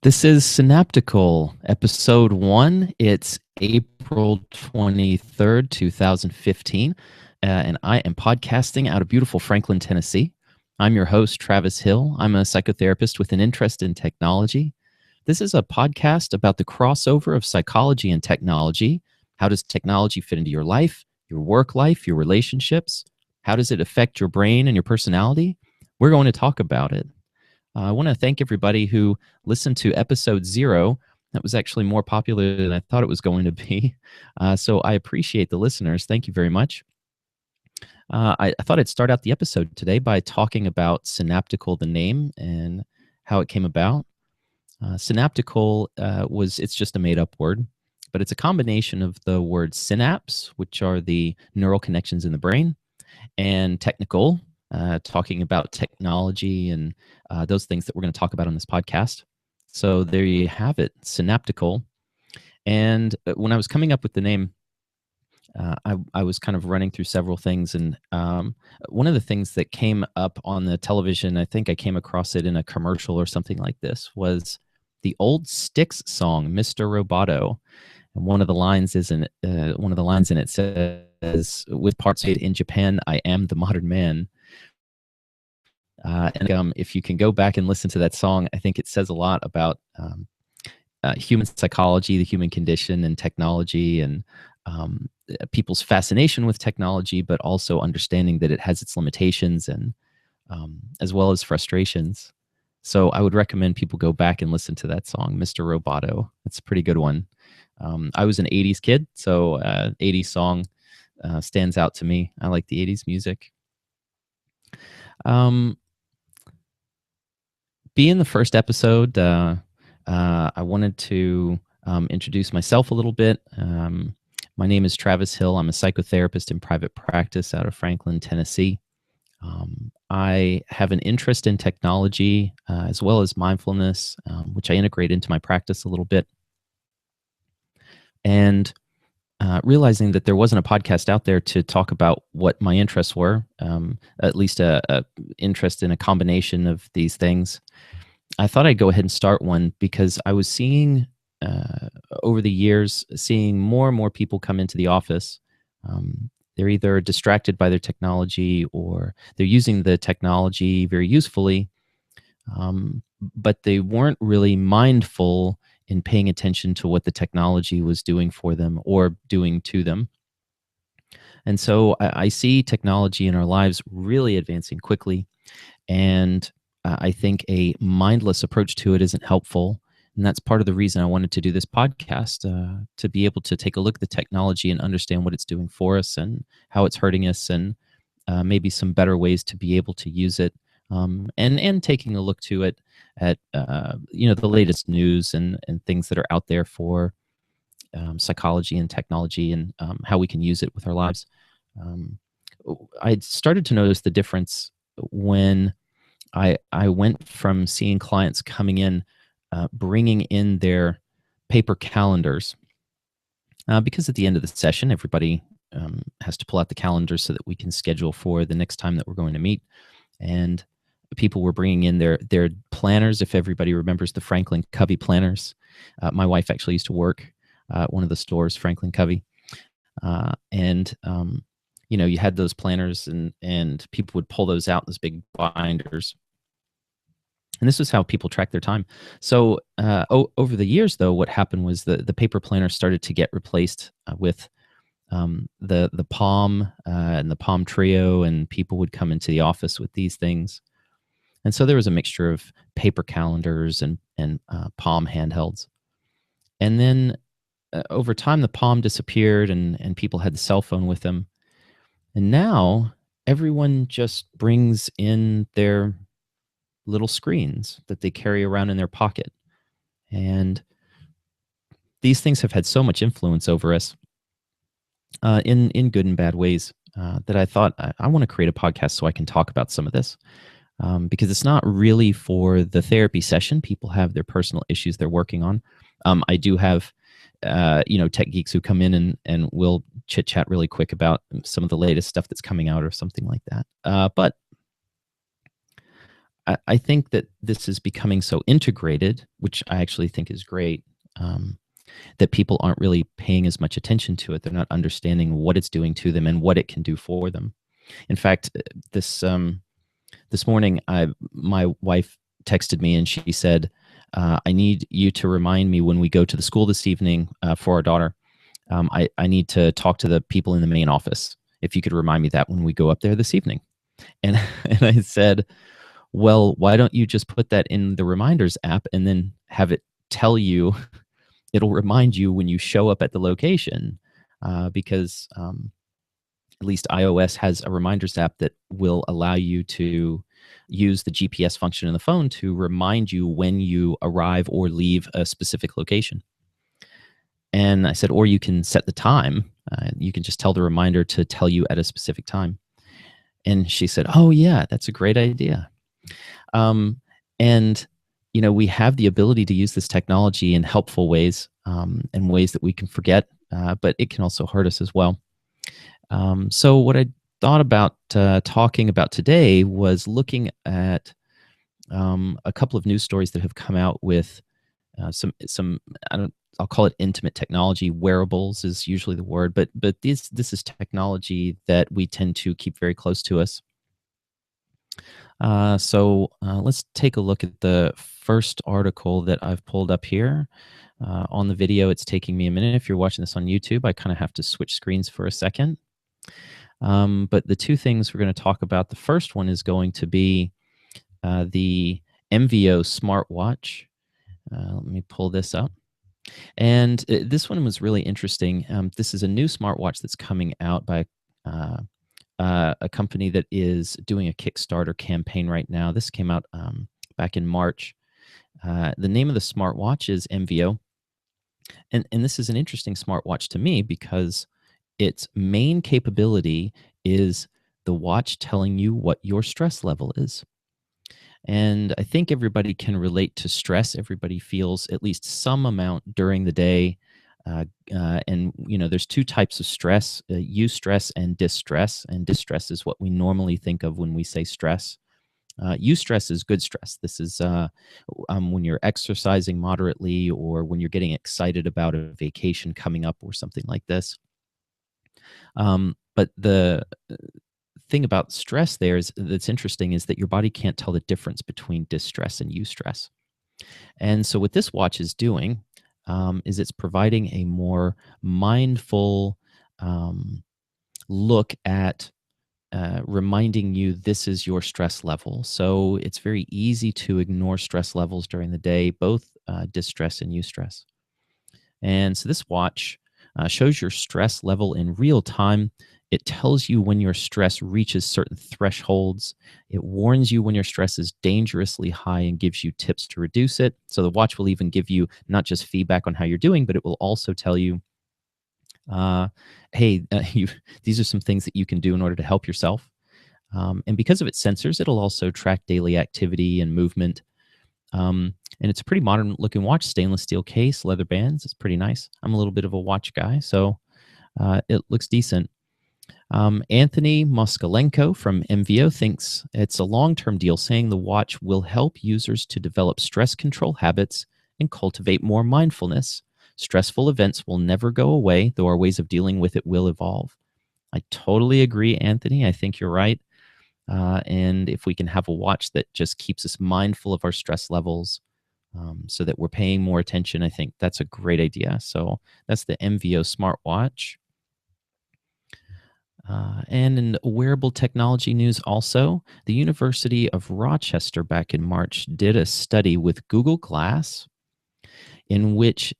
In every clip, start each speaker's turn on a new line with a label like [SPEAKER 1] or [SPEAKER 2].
[SPEAKER 1] This is Synaptical, episode 1. It's April 23rd, 2015, and I am podcasting out of beautiful Franklin, Tennessee. I'm your host, Travis Hill. I'm a psychotherapist with an interest in technology. This is a podcast about the crossover of psychology and technology. How does technology fit into your life, your work life, your relationships? How does it affect your brain and your personality? We're going to talk about it. I want to thank everybody who listened to episode 0. That was actually more popular than I thought it was going to be. So I appreciate the listeners. Thank you very much. I thought I'd start out the episode today by talking about Synaptical, the name, and how it came about. Synaptical it's just a made up word, but it's a combination of the word synapse, which are the neural connections in the brain, and technical, talking about technology and those things that we're going to talk about on this podcast. So there you have it, Synaptical. And when I was coming up with the name, I was kind of running through several things. And one of the things that came up on the television, I think I came across it in a commercial or something like this, was the old Styx song, Mr. Roboto. And one of the lines in it says, "With parts made in Japan, I am the modern man." If you can go back and listen to that song, I think it says a lot about human psychology, the human condition, and technology, and people's fascination with technology, but also understanding that it has its limitations and as well as frustrations. So I would recommend people go back and listen to that song, Mr. Roboto. It's a pretty good one. I was an 80s kid, so 80s song stands out to me. I like the 80s music. Being the first episode, I wanted to introduce myself a little bit. My name is Travis Hill. I'm a psychotherapist in private practice out of Franklin, Tennessee. I have an interest in technology as well as mindfulness, which I integrate into my practice a little bit. And realizing that there wasn't a podcast out there to talk about what my interests were, at least a interest in a combination of these things, I thought I'd go ahead and start one because I was seeing over the years, seeing more and more people come into the office. They're either distracted by their technology or they're using the technology very usefully, but they weren't really mindful in paying attention to what the technology was doing for them or doing to them. And so I see technology in our lives really advancing quickly, and I think a mindless approach to it isn't helpful. And that's part of the reason I wanted to do this podcast, to be able to take a look at the technology and understand what it's doing for us and how it's hurting us, and maybe some better ways to be able to use it, and taking a look to it at the latest news and things that are out there for psychology and technology, and how we can use it with our lives. I started to notice the difference when I went from seeing clients coming in, bringing in their paper calendars, because at the end of the session, everybody has to pull out the calendar so that we can schedule for the next time that we're going to meet. And people were bringing in their planners. If everybody remembers the Franklin Covey planners, my wife actually used to work at one of the stores, Franklin Covey, and you had those planners, and people would pull those out in those big binders. And this was how people track their time. So over the years, though, what happened was the paper planner started to get replaced with the Palm and the Palm Trio, and people would come into the office with these things. And so there was a mixture of paper calendars and Palm handhelds. And then over time, the Palm disappeared, and people had the cell phone with them. And now everyone just brings in their little screens that they carry around in their pocket. And these things have had so much influence over us in good and bad ways, that I thought I want to create a podcast so I can talk about some of this, because it's not really for the therapy session. People have their personal issues they're working on. I do have tech geeks who come in and will chit chat really quick about some of the latest stuff that's coming out or something like that. But I think that this is becoming so integrated, which I actually think is great, um, that people aren't really paying as much attention to it. They're not understanding what it's doing to them and what it can do for them. In fact, this morning, my wife texted me and she said, "I need you to remind me when we go to the school this evening for our daughter. I need to talk to the people in the main office. If you could remind me that when we go up there this evening." And and I said, "Well, why don't you just put that in the reminders app and then have it tell you? It'll remind you when you show up at the location, because at least iOS has a reminders app that will allow you to use the GPS function in the phone to remind you when you arrive or leave a specific location." And I said, or you can set the time. You can just tell the reminder to tell you at a specific time. And she said, "Oh yeah, that's a great idea." Um, and we have the ability to use this technology in helpful ways, and ways that we can forget, but it can also hurt us as well. So what I thought about talking about today was looking at a couple of news stories that have come out with some I don't I'll call it intimate technology. Wearables is usually the word, but this is technology that we tend to keep very close to us. So let's take a look at the first article that I've pulled up here. On the video, it's taking me a minute. If you're watching this on YouTube, I kind of have to switch screens for a second. But the two things we're going to talk about, the first one is going to be the MVO smartwatch. Let me pull this up. And this one was really interesting. This is a new smartwatch that's coming out by a company that is doing a Kickstarter campaign right now. This came out back in March. The name of the smartwatch is MVO. And this is an interesting smartwatch to me because its main capability is the watch telling you what your stress level is. And I think everybody can relate to stress. Everybody feels at least some amount during the day. And there's two types of stress: eustress and distress. And distress is what we normally think of when we say stress. Eustress is good stress. This is when you're exercising moderately, or when you're getting excited about a vacation coming up, or something like this. But the thing about stress that's interesting is that your body can't tell the difference between distress and eustress. And so what this watch is doing is it's providing a more mindful look at reminding you this is your stress level. So it's very easy to ignore stress levels during the day, both distress and eustress. And so this watch shows your stress level in real time. It tells you when your stress reaches certain thresholds. It warns you when your stress is dangerously high and gives you tips to reduce it. So the watch will even give you not just feedback on how you're doing, but it will also tell you, hey, these are some things that you can do in order to help yourself. And because of its sensors, it'll also track daily activity and movement. And it's a pretty modern looking watch, stainless steel case, leather bands. It's pretty nice. I'm a little bit of a watch guy, so it looks decent. Anthony Moskalenko from MVO thinks it's a long-term deal, saying the watch will help users to develop stress control habits and cultivate more mindfulness. Stressful events will never go away, though our ways of dealing with it will evolve. I totally agree, Anthony. I think you're right. And if we can have a watch that just keeps us mindful of our stress levels, so that we're paying more attention, I think that's a great idea. So that's the MVO smartwatch. And in wearable technology news also, the University of Rochester back in March did a study with Google Glass in which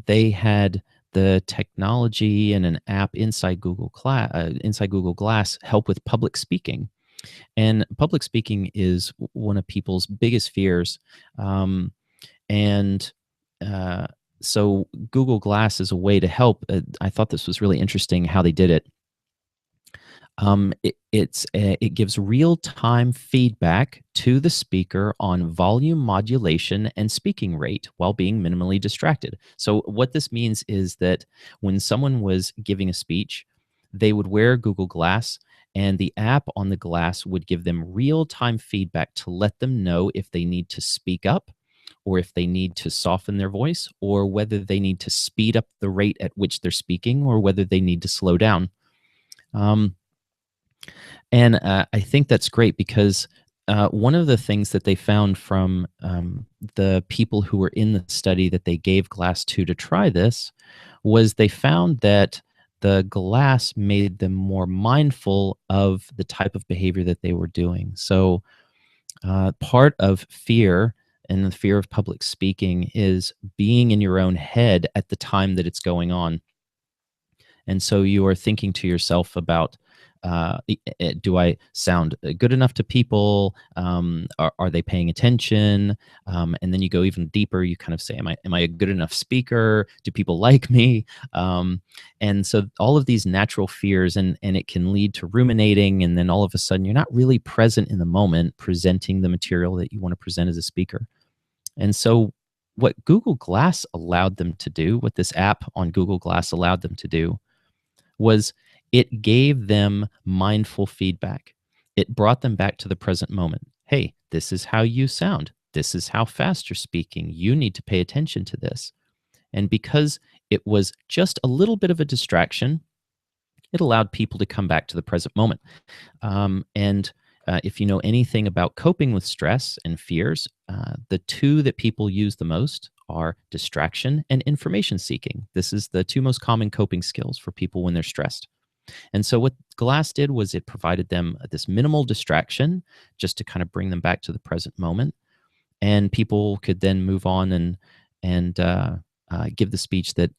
[SPEAKER 1] they had the technology and an app inside Google Glass help with public speaking. And public speaking is one of people's biggest fears. And so Google Glass is a way to help. I thought this was really interesting how they did it. It gives real-time feedback to the speaker on volume modulation and speaking rate while being minimally distracted. So what this means is that when someone was giving a speech, they would wear Google Glass, and the app on the glass would give them real-time feedback to let them know if they need to speak up, or if they need to soften their voice, or whether they need to speed up the rate at which they're speaking, or whether they need to slow down. Um, and I think that's great because one of the things that they found from the people who were in the study that they gave glass to try this was they found that the glass made them more mindful of the type of behavior that they were doing. So part of fear and the fear of public speaking is being in your own head at the time that it's going on. And so you are thinking to yourself about, do I sound good enough to people? Are they paying attention? And then you go even deeper. You kind of say, am I a good enough speaker? Do people like me? And so all of these natural fears, and it can lead to ruminating. And then all of a sudden, you're not really present in the moment, presenting the material that you want to present as a speaker. And so what Google Glass allowed them to do, what this app on Google Glass allowed them to do, was it gave them mindful feedback. It brought them back to the present moment. Hey, this is how you sound. This is how fast you're speaking. You need to pay attention to this. And because it was just a little bit of a distraction, it allowed people to come back to the present moment. And if you know anything about coping with stress and fears, the two that people use the most are distraction and information seeking. This is the two most common coping skills for people when they're stressed. And so what Glass did was it provided them this minimal distraction just to kind of bring them back to the present moment. And people could then move on and give the speech that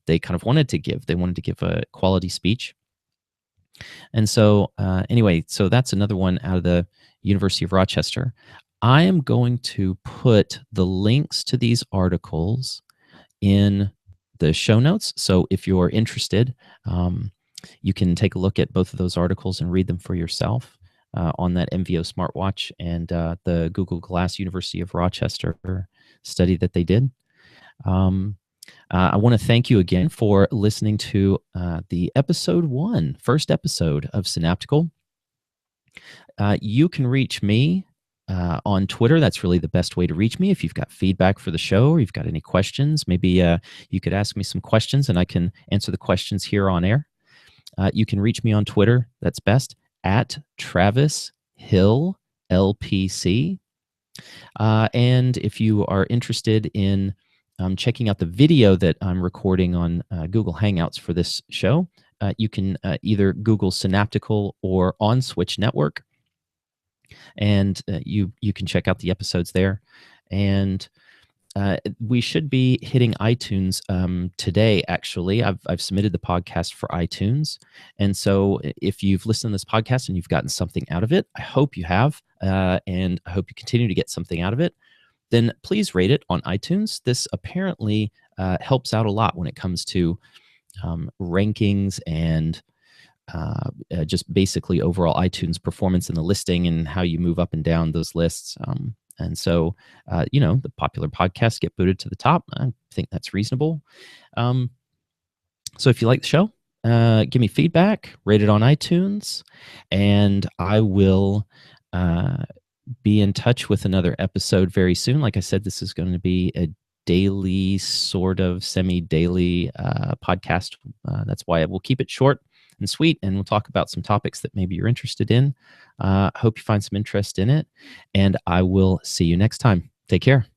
[SPEAKER 1] they kind of wanted to give. They wanted to give a quality speech. And so anyway, so that's another one out of the University of Rochester. I am going to put the links to these articles in the show notes. So if you're interested, you can take a look at both of those articles and read them for yourself on that MVO smartwatch and the Google Glass University of Rochester study that they did. I want to thank you again for listening to the first episode of Synaptical. You can reach me on Twitter. That's really the best way to reach me. If you've got feedback for the show or you've got any questions, maybe you could ask me some questions and I can answer the questions here on air. You can reach me on Twitter. That's best at Travis Hill LPC. And if you are interested in checking out the video that I'm recording on Google Hangouts for this show, you can either Google Synaptical or On Switch Network, and you can check out the episodes there. And we should be hitting iTunes today. Actually, I've submitted the podcast for iTunes, and so if you've listened to this podcast and you've gotten something out of it, I hope you have, and I hope you continue to get something out of it. Then please rate it on iTunes. This apparently helps out a lot when it comes to rankings and just basically overall iTunes performance in the listing and how you move up and down those lists. And so, the popular podcasts get booted to the top. I think that's reasonable. So if you like the show, give me feedback, rate it on iTunes, and I will be in touch with another episode very soon. Like I said, this is going to be a daily, sort of semi-daily podcast. That's why we'll keep it short and sweet, and we'll talk about some topics that maybe you're interested in. Hope you find some interest in it, and I will see you next time. Take care.